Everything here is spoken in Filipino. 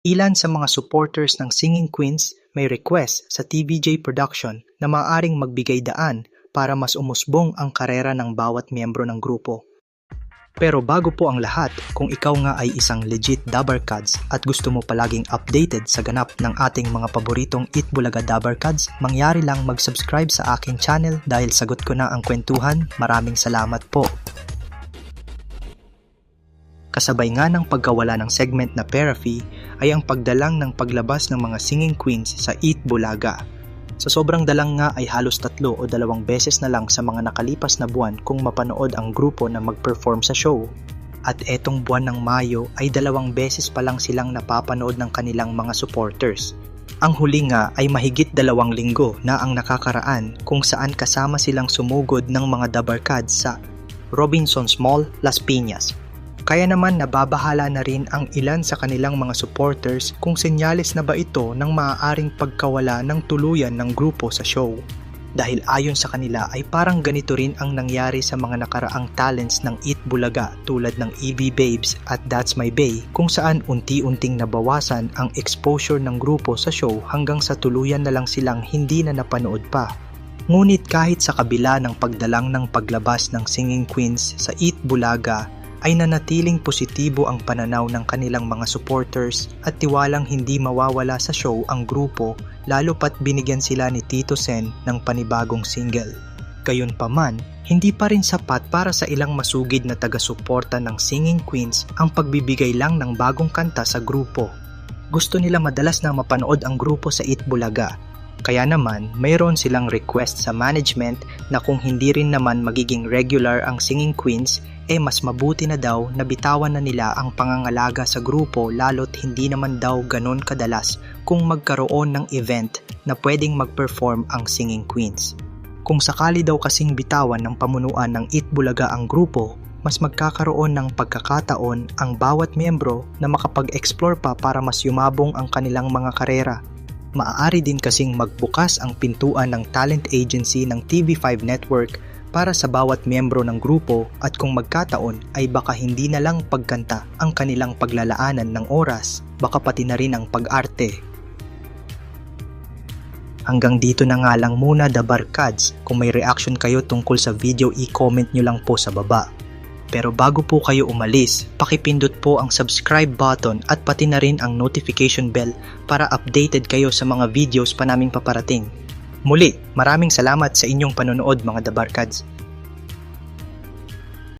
Ilan sa mga supporters ng Singing Queens may request sa TVJ Production na maaaring magbigay daan para mas umusbong ang karera ng bawat miyembro ng grupo. Pero bago po ang lahat, kung ikaw nga ay isang legit Dabarkads at gusto mo palaging updated sa ganap ng ating mga paboritong Eat Bulaga Dabarkads, mangyari lang mag-subscribe sa aking channel dahil sagot ko na ang kwentuhan. Maraming salamat po. Kasabay nga ng pagkawala ng segment na Perafee ay ang pagdalang ng paglabas ng mga Singing Queens sa Eat Bulaga. Sa sobrang dalang nga ay halos 3 o 2 beses na lang sa mga nakalipas na buwan kung mapanood ang grupo na mag-perform sa show. At etong buwan ng Mayo ay 2 beses pa lang silang napapanood ng kanilang mga supporters. Ang huli nga ay mahigit 2 linggo na ang nakakaraan kung saan kasama silang sumugod ng mga Dabarkads sa Robinsons Mall, Las Piñas. Kaya naman nababahala na rin ang ilan sa kanilang mga supporters kung senyales na ba ito ng maaaring pagkawala ng tuluyan ng grupo sa show. Dahil ayon sa kanila ay parang ganito rin ang nangyari sa mga nakaraang talents ng Eat Bulaga tulad ng EB Babes at That's My Bae, kung saan unti-unting nabawasan ang exposure ng grupo sa show hanggang sa tuluyan na lang silang hindi na napanood pa. Ngunit kahit sa kabila ng pagdalang ng paglabas ng Singing Queens sa Eat Bulaga, ay nanatiling positibo ang pananaw ng kanilang mga supporters at tiwalang hindi mawawala sa show ang grupo lalo pat binigyan sila ni Tito Sen ng panibagong single. Gayunpaman, hindi pa rin sapat para sa ilang masugid na taga-suporta ng Singing Queens ang pagbibigay lang ng bagong kanta sa grupo. Gusto nila madalas na mapanood ang grupo sa Eat Bulaga. Kaya naman, mayroon silang request sa management na kung hindi rin naman magiging regular ang Singing Queens, mas mabuti na daw na bitawan na nila ang pangangalaga sa grupo lalo't hindi naman daw ganon kadalas kung magkaroon ng event na pwedeng mag-perform ang Singing Queens. Kung sakali daw kasing bitawan ng pamunuan ng Eat Bulaga ang grupo, mas magkakaroon ng pagkakataon ang bawat miyembro na makapag-explore pa para mas yumabong ang kanilang mga karera. Maaari din kasing magbukas ang pintuan ng talent agency ng TV5 Network para sa bawat miyembro ng grupo at kung magkataon ay baka hindi na lang pagkanta ang kanilang paglalaanan ng oras, baka pati na rin ang pag-arte. Hanggang dito na nga lang muna Dabarkads. Kung may reaction kayo tungkol sa video, i-comment nyo lang po sa baba. Pero bago po kayo umalis, pakipindot po ang subscribe button at pati na rin ang notification bell para updated kayo sa mga videos pa naming paparating. Muli, maraming salamat sa inyong panonood mga Dabarkads.